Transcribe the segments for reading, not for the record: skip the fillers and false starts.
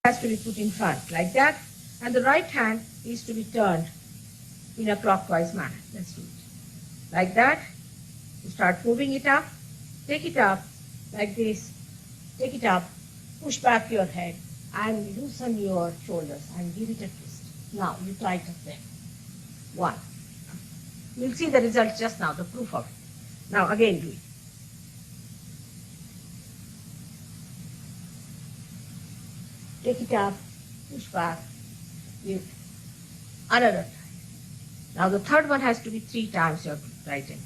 has to be put in front like that, and the right hand is to be turned in a clockwise manner. Let's do it. Like that, you start moving it up, take it up like this, take it up, push back your head and loosen your shoulders and give it a twist. Now you tighten them. One. You'll see the result just now, the proof of it. Now again do it. Take it up, push back, give another time. Now the third one has to be 3 times your right hand.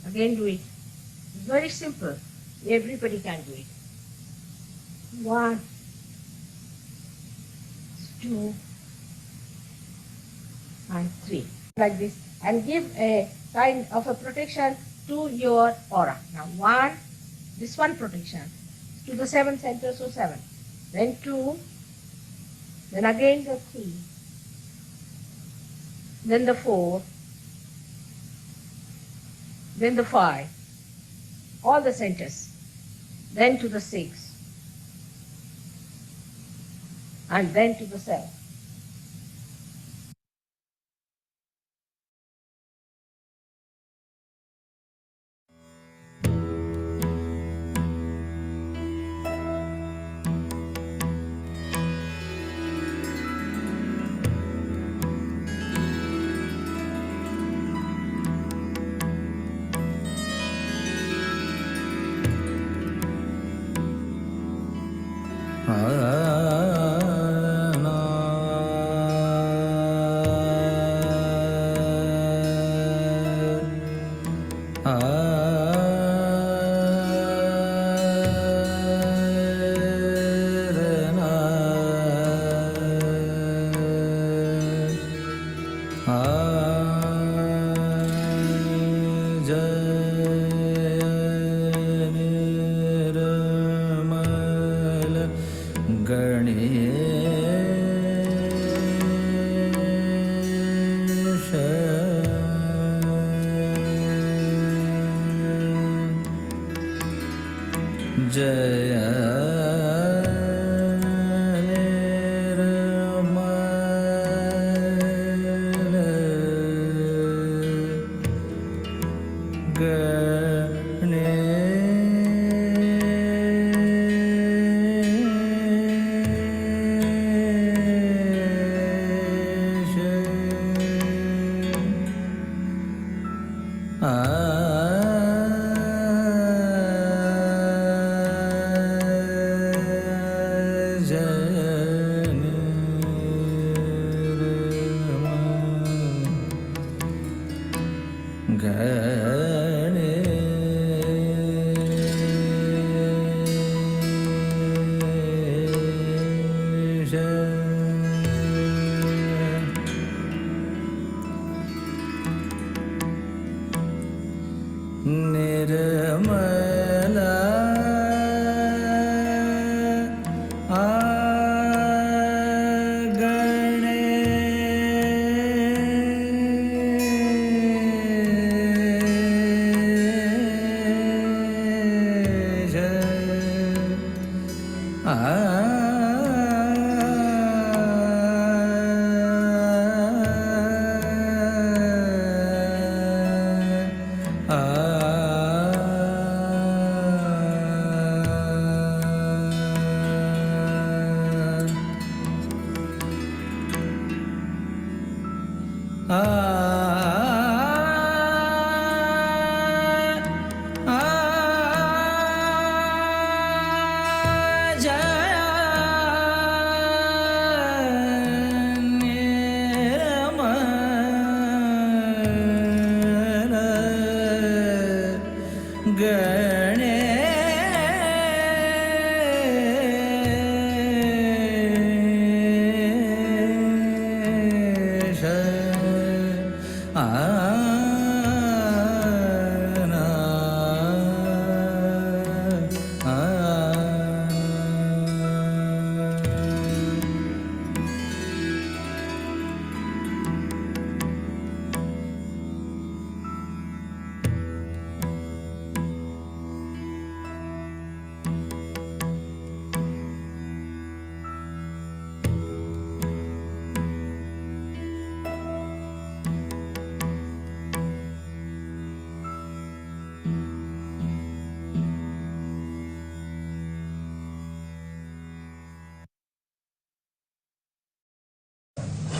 Again do it. It's very simple. Everybody can do it. 1, 2, and 3. Like this. And give a kind of a protection to your aura. Now 1, this one protection to the 7 center, so 7. Then 2, then again the 3, then the 4, then the 5, all the centers, then to the 6, and then to the 7.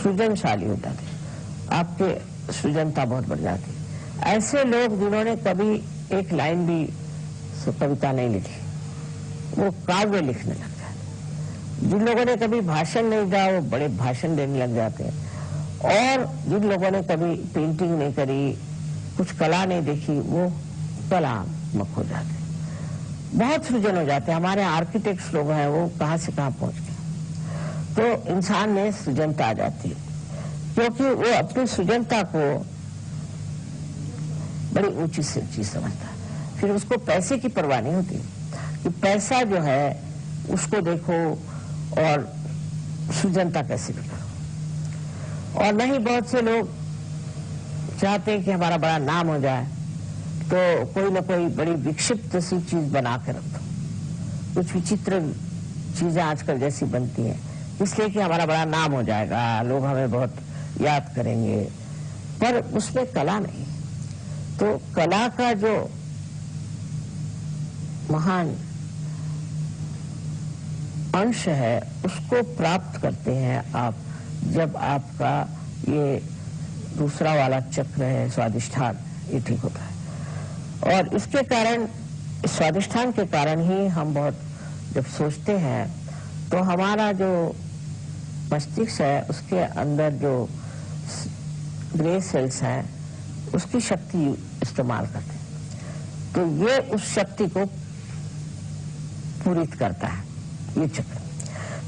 सृजनशाली हो जाते, आपके सृजनता बहुत बढ़ जाती। ऐसे लोग जिन्होंने कभी एक लाइन भी कविता नहीं लिखी, वो काव्य लिखने लग जाते। जिन लोगों ने कभी भाषण नहीं दिया, वो बड़े भाषण देने लग जाते हैं। और जिन लोगों ने कभी पेंटिंग नहीं करी, कुछ कला नहीं देखी, वो कलात्मक हो जाते, बहुत सृजन हो जाते हैं। हमारे आर्किटेक्ट्स लोग हैं, वो कहाँ से कहाँ पहुंच गए। तो इंसान में सृजनता आ जाती है, क्योंकि वो अपनी सृजनता को बड़ी ऊंची से चीज समझता है। फिर उसको पैसे की परवाह नहीं होती कि पैसा जो है उसको देखो और सृजनता कैसे भी करो। और नहीं, बहुत से लोग चाहते हैं कि हमारा बड़ा नाम हो जाए, तो कोई ना कोई बड़ी विक्षिप्त सी चीज बना के रख दो। कुछ विचित्र चीजें आजकल जैसी बनती हैं, इसलिए कि हमारा बड़ा नाम हो जाएगा, लोग हमें बहुत याद करेंगे, पर उसमें कला नहीं। तो कला का जो महान अंश है उसको प्राप्त करते हैं आप जब आपका ये दूसरा वाला चक्र है, स्वादिष्ठान, ये ठीक होता है। और इसके कारण, स्वादिष्ठान के कारण ही हम बहुत जब सोचते हैं तो हमारा जो मस्तिष्क है उसके अंदर जो ग्रे सेल्स हैं उसकी शक्ति इस्तेमाल करते हैं, तो ये उस शक्ति को पूरित करता है ये चक्र।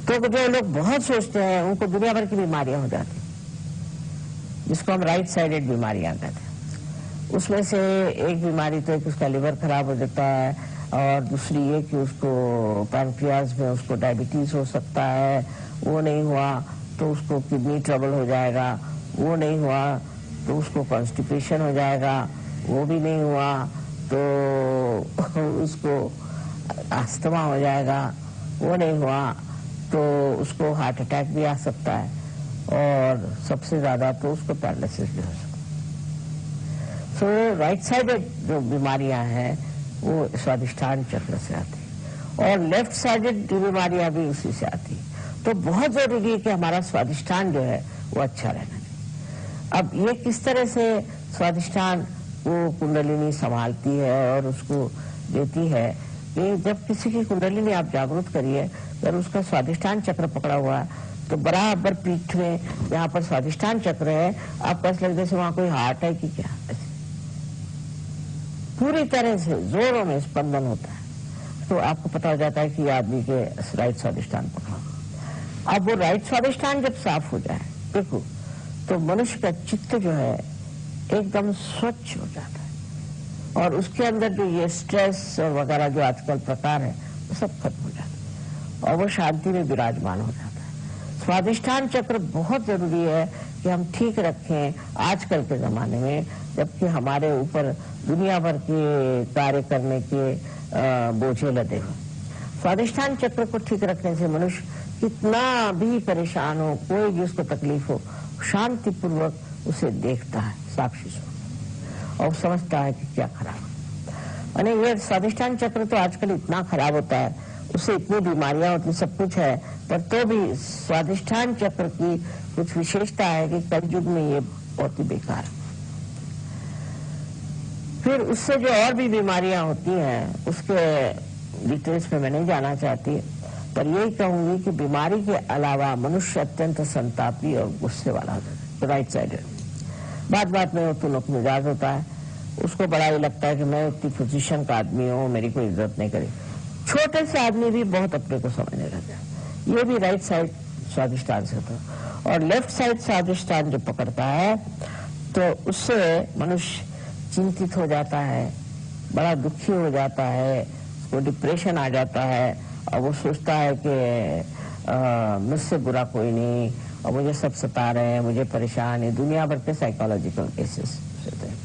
तो जो लोग बहुत सोचते हैं उनको दुनिया भर की बीमारियां हो जाती, जिसको हम राइट साइडेड बीमारियां कहते हैं। उसमें से एक बीमारी तो एक उसका लिवर खराब हो जाता है, और दूसरी ये कि उसको पैनक्रियाज में उसको डायबिटीज हो सकता है, वो नहीं हुआ तो उसको किडनी ट्रबल हो जाएगा, वो नहीं हुआ तो उसको कॉन्स्टिपेशन हो जाएगा, वो भी नहीं हुआ तो उसको अस्थमा हो जाएगा, वो नहीं हुआ तो उसको हार्ट अटैक भी आ सकता है, और सबसे ज्यादा तो उसको पैरालिसिस भी हो सकता है। तो राइट साइडेड जो बीमारियां हैं वो स्वादिष्ठान चक्र से आती है, और लेफ्ट साइडेड बीमारियां भी उसी से आती है। तो बहुत जरूरी है कि हमारा स्वादिष्ठान जो है वो अच्छा रहना चाहिए। अब ये किस तरह से स्वादिष्ठान वो कुंडलिनी संभालती है और उसको देती है कि जब किसी की कुंडलिनी आप जागृत करिए, अगर उसका स्वादिष्ठान चक्र पकड़ा हुआ है तो बराबर पीठ में जहाँ पर स्वादिष्ठान चक्र है, आपको ऐसा लगता है जैसे वहां कोई हार्ट है कि क्या, पूरी तरह से जोरों में स्पंदन होता है। तो आपको पता हो जाता है कि आदमी के राइट स्वादिष्ठान पकड़ा। अब वो राइट स्वादिष्ठान जब साफ हो जाए, देखो, तो मनुष्य का चित्त जो है एकदम स्वच्छ हो जाता है, और उसके अंदर जो ये स्ट्रेस और वगैरह जो आजकल प्रकार है वो सब खत्म हो जाता है, और वो शांति में विराजमान हो जाता है। स्वादिष्ठान चक्र बहुत जरूरी है कि हम ठीक रखें आजकल के जमाने में, जबकि हमारे ऊपर दुनिया भर के कार्य करने के बोझे लदे हो। स्वादिष्ठान चक्र को ठीक रखने से मनुष्य कितना भी परेशान हो, कोई भी उसको तकलीफ हो, शांतिपूर्वक उसे देखता है साक्षी स्वरूप, और समझता है कि क्या खराब है। ये स्वादिष्ठान चक्र तो आजकल इतना खराब होता है, उससे इतनी बीमारियां होती, सब कुछ है, पर तो भी स्वादिष्ठान चक्र की कुछ विशेषता है कि कलयुग में ये बहुत ही बेकार है। फिर उससे जो और भी बीमारियां होती हैं उसके डिटेल्स में मैं नहीं जाना चाहती, पर यही कहूंगी कि बीमारी के अलावा मनुष्य अत्यंत संतापी और गुस्से वाला होता है, राइट साइडेड। बात बात में वो तुनक मिजाज होता है, उसको बड़ा ही लगता है कि मैं इतनी पोजीशन का आदमी हूँ, मेरी कोई इज्जत नहीं करी। छोटे से आदमी भी बहुत अपने को समझने लगता है। ये भी राइट साइड स्वादिष्ठान से होता है, और लेफ्ट साइड स्वादिष्ठान जो पकड़ता है तो उससे मनुष्य चिंतित हो जाता है, बड़ा दुखी हो जाता है, उसको डिप्रेशन आ जाता है, और वो सोचता है कि मुझसे बुरा कोई नहीं, और मुझे सब सता रहे हैं, मुझे परेशान है, दुनिया भर के साइकोलॉजिकल केसेस होते हैं।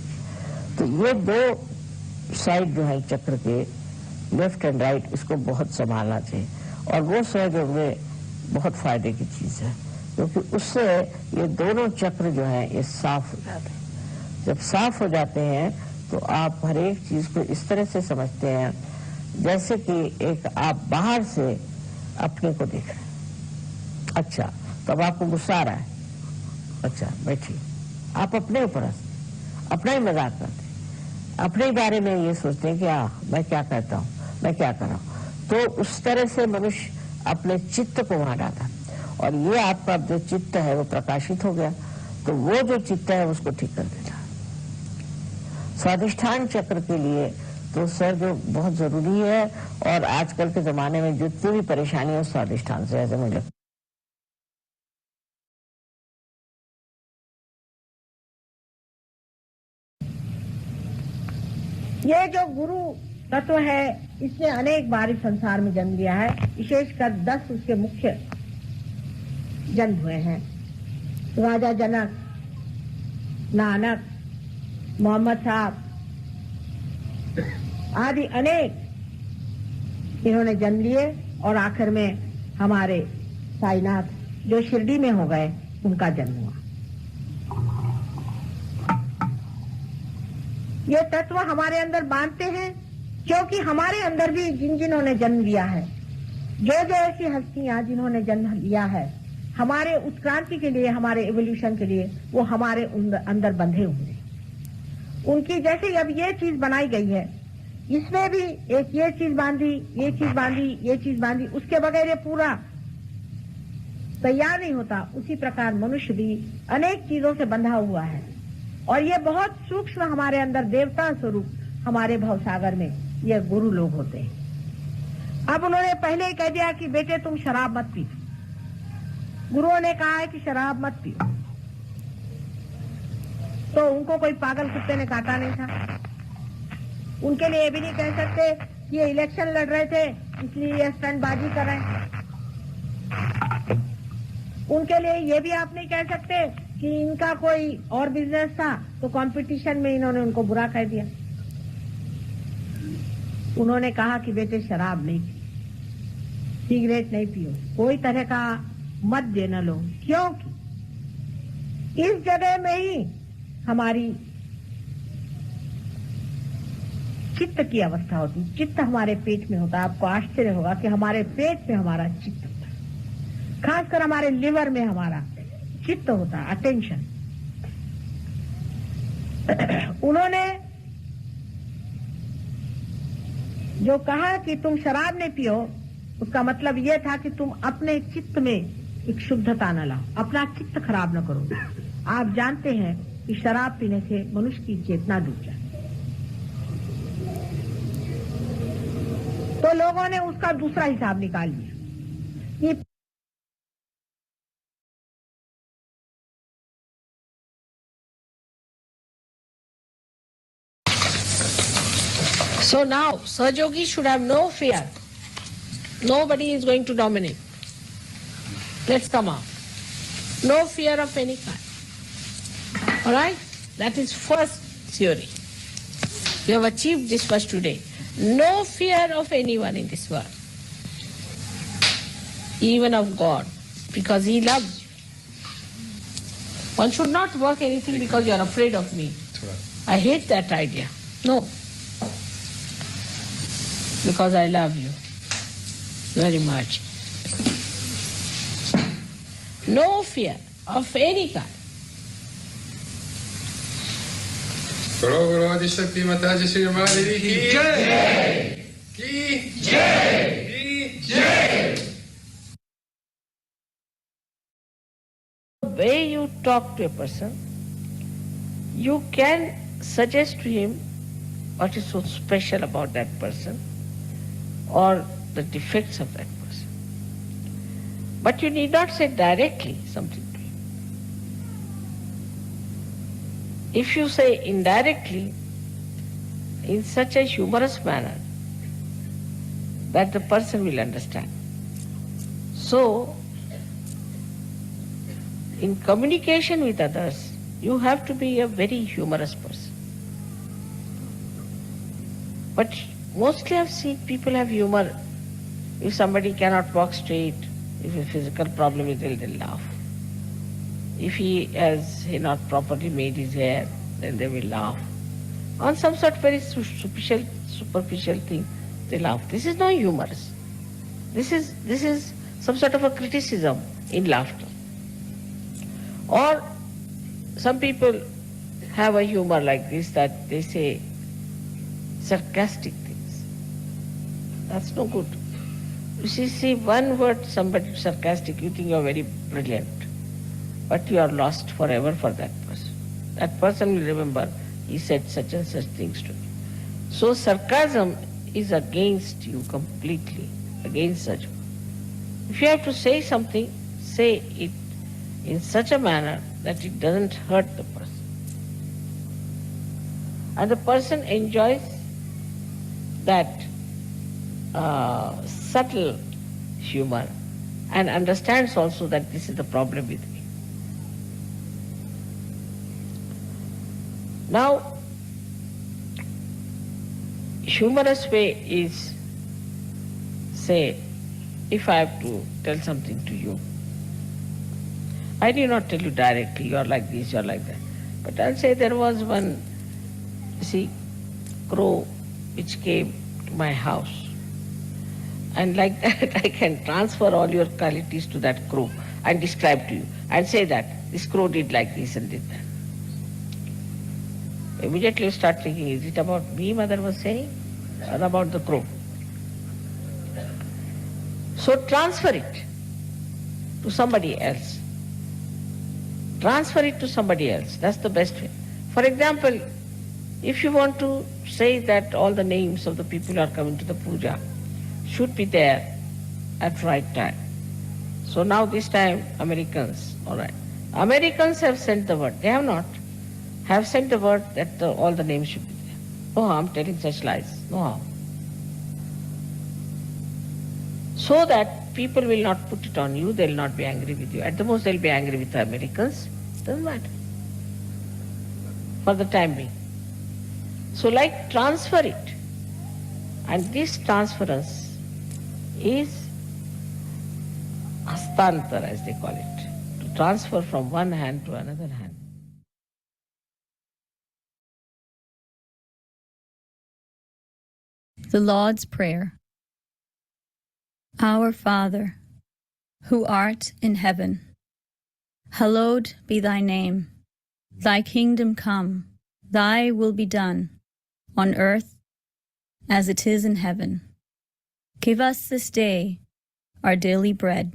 तो ये दो साइड जो है चक्र के, लेफ्ट एंड राइट, इसको बहुत संभालना चाहिए, और वो सहयोग में बहुत फायदे की चीज है, क्योंकि उससे ये दोनों चक्र जो है ये साफ हो जाते हैं। जब साफ हो जाते हैं तो आप हर एक चीज को इस तरह से समझते हैं जैसे कि एक आप बाहर से अपने को देख रहे हैं। अच्छा, तो अब आपको गुस्सा आ रहा है, अच्छा बैठिए, आप अपने ऊपर हंसते, अपना ही मजाक करते, अपने ही बारे में ये सोचते हैं कि मैं क्या कहता हूँ, मैं क्या कर रहा हूँ। तो उस तरह से मनुष्य अपने चित्त को वहां डाला, और ये आपका जो चित्त है वो प्रकाशित हो गया, तो वो जो चित्त है उसको ठीक कर देता। स्वाधिष्ठान चक्र के लिए तो सर जो बहुत जरूरी है, और आजकल के जमाने में जितनी भी परेशानी है स्वाधिष्ठान से, ऐसे मुझे लगता है। ये जो गुरु तत्व है, इसने अनेक बार इस संसार में जन्म लिया है। विशेषकर 10 उसके मुख्य जन्म हुए हैं। राजा जनक, नानक, मोहम्मद साहब आदि अनेक इन्होंने जन्म लिए, और आखिर में हमारे साईनाथ जो शिरडी में हो गए, उनका जन्म हुआ। ये तत्व हमारे अंदर बांधते हैं, क्योंकि हमारे अंदर भी जिन्होंने जन्म लिया है, जो ऐसी हस्तियां जिन्होंने जन्म लिया है हमारे उत्क्रांति के लिए, हमारे एवोल्यूशन के लिए, वो हमारे अंदर बंधे हुए हैं। उनकी जैसे अब ये चीज बनाई गई है, इसमें भी एक ये चीज बांधी, ये चीज बांधी, ये चीज बांधी, उसके बगैर ये पूरा तैयार नहीं होता। उसी प्रकार मनुष्य भी अनेक चीजों से बंधा हुआ है, और ये बहुत सूक्ष्म हमारे अंदर देवता स्वरूप हमारे भवसागर में ये गुरु लोग होते हैं। अब उन्होंने पहले ही कह दिया कि बेटे तुम शराब मत पी। गुरुओं ने कहा है कि शराब मत पियो, तो उनको कोई पागल कुत्ते ने काटा नहीं था। उनके लिए ये भी नहीं कह सकते कि ये इलेक्शन लड़ रहे थे इसलिए ये स्टंटबाजी कर रहे हैं। उनके लिए ये भी आप नहीं कह सकते कि इनका कोई और बिजनेस था तो कंपटीशन में इन्होंने उनको बुरा कह दिया। उन्होंने कहा कि बेटे शराब नहीं पियो, सिगरेट नहीं पियो, कोई तरह का मद्य न लो, क्योंकि इस जगह में ही हमारी चित्त की अवस्था होती। चित्त हमारे पेट में होता है। आपको आश्चर्य होगा कि हमारे पेट में हमारा चित्त होता है, खासकर हमारे लिवर में हमारा चित्त होता है, अटेंशन। उन्होंने जो कहा कि तुम शराब नहीं पियो, उसका मतलब यह था कि तुम अपने चित्त में एक शुद्धता न लाओ, अपना चित्त खराब न करो। आप जानते हैं कि शराब पीने से मनुष्य की चेतना डूब जाती है, तो लोगों ने उसका दूसरा हिसाब निकाल लिया कि So now, Sahajogi should have no fear. Nobody is going to dominate. Let's come out. No fear of any kind. All right? That is first theory. You have achieved this first today. No fear of anyone in this world. Even of God. Because He loves you. One should not work anything because you are afraid of me. I hate that idea. No. Because I love you very much. No fear of any kind. करो करो आदिशक्ति माताजी श्री मादेवी की जय, की जय, की जय। The way you talk to a person, you can suggest to him what is so special about that person, or the defects of that person. But you need not say directly something to him. If you say indirectly, in such a humorous manner, that the person will understand. So, in communication with others, you have to be a very humorous person. But mostly I've seen people have humor. If somebody cannot walk straight, if a physical problem is there, they'll laugh. If he has not properly made his hair, then they will laugh. On some sort of very superficial thing, they laugh. This is not humorous. This is some sort of a criticism in laughter. Or some people have a humor like this, that they say sarcastic things. That's no good. You see, one word somebody sarcastic, you think you're very brilliant, but you are lost forever for that person. That person will remember, he said such and such things to me. So sarcasm is against you completely, against such. If you have to say something, say it in such a manner that it doesn't hurt the person. And the person enjoys that subtle humor and understands also that this is the problem with me. Now, humorous way is, say, if I have to tell something to you, I do not tell you directly, you are like this, you are like that. But I'll say there was one, crow which came to my house. And like that, I can transfer all your qualities to that crow and describe to you and say that this crow did like this and did that. Immediately you start thinking, is it about me, mother was saying, or about the crow? So transfer it to somebody else. Transfer it to somebody else. That's the best way. For example, if you want to say that all the names of the people who are coming to the puja should be there at right time. So now this time Americans, all right. Americans have sent the word. They have not. Have sent the word that all the names should be there. No harm telling such lies. No harm. So that people will not put it on you, they will not be angry with you. At the most, they will be angry with the Americans. Doesn't matter. For the time being. So like transfer it. And this transference is hastantar, as they call it. To transfer from one hand to another hand. The Lord's Prayer. Our Father, who art in heaven, hallowed be thy name. Thy kingdom come, thy will be done, on earth as it is in heaven. Give us this day our daily bread,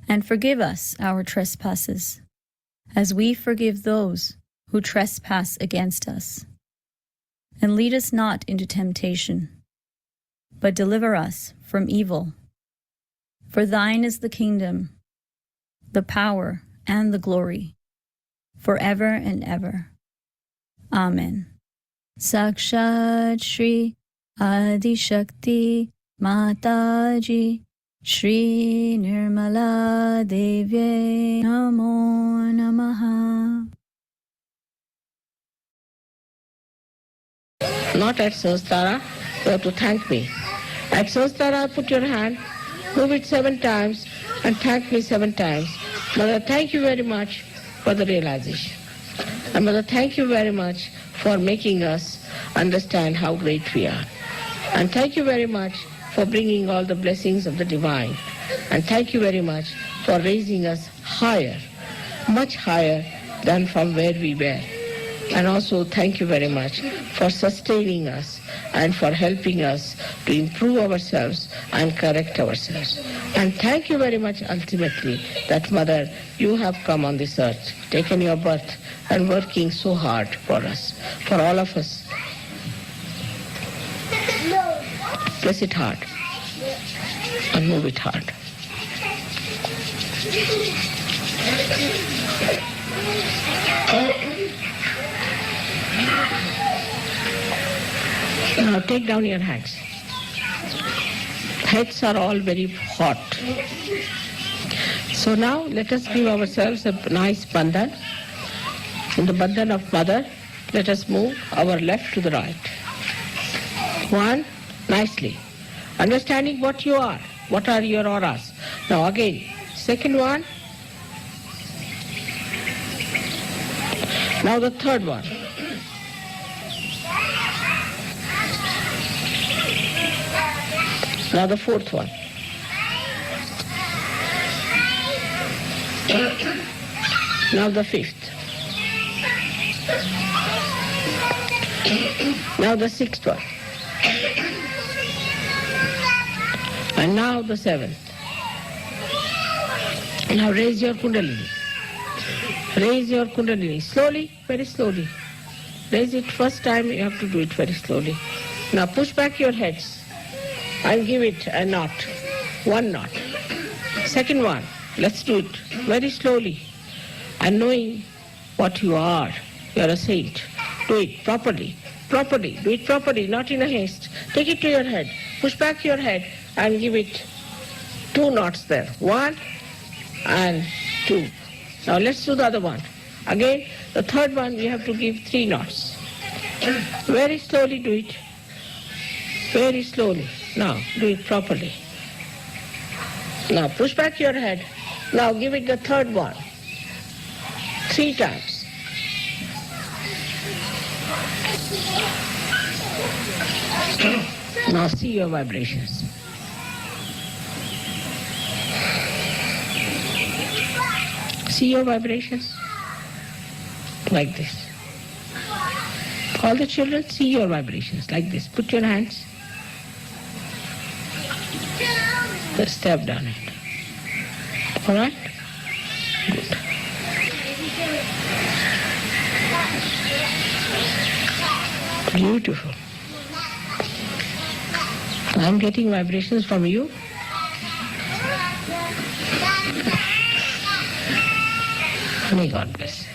and forgive us our trespasses, as we forgive those who trespass against us. And lead us not into temptation, but deliver us from evil. For thine is the kingdom, the power, and the glory, forever and ever. Amen. Sakshat Shri Adi Shakti Mataji Shri Nirmala Devye Namo Namaha. Not at Sanstara, you have to thank me. At Sanstara, put your hand, move it 7 times, and thank me 7 times. Mother, thank you very much for the realization. And Mother, thank you very much for making us understand how great we are. And thank you very much for bringing all the blessings of the divine. And thank you very much for raising us higher, much higher than from where we were. And also thank you very much for sustaining us and for helping us to improve ourselves and correct ourselves. And thank you very much ultimately that Mother, you have come on this earth, taken your birth and working so hard for us, for all of us. Press it hard and move it hard. Now take down your hands. Heads are all very hot. So now let us give ourselves a nice bandhan. In the bandhan of Mother, let us move our left to the right. 1, nicely. Understanding what you are. What are your auras? Now again, second one. Now the third one. Now the fourth one. Now the fifth. Now the sixth one. And now the seventh. Now raise your kundalini. Raise your kundalini. Slowly, very slowly. Raise it first time, you have to do it very slowly. Now push back your heads and give it a knot. One knot. Second one. Let's do it very slowly. And knowing what you are. You are a saint. Do it properly. Properly. Do it properly, not in a haste. Take it to your head. Push back your head and give it 2 knots there. 1 and 2. Now let's do the other one. Again, the third one we have to give 3 knots. Very slowly do it. Very slowly. Now do it properly. Now push back your head. Now give it the third one. 3 times. Now see your vibrations. See your vibrations? Like this. All the children, see your vibrations like this. Put your hands. Just step down it. All right? Good. Beautiful. I'm getting vibrations from you. May God bless.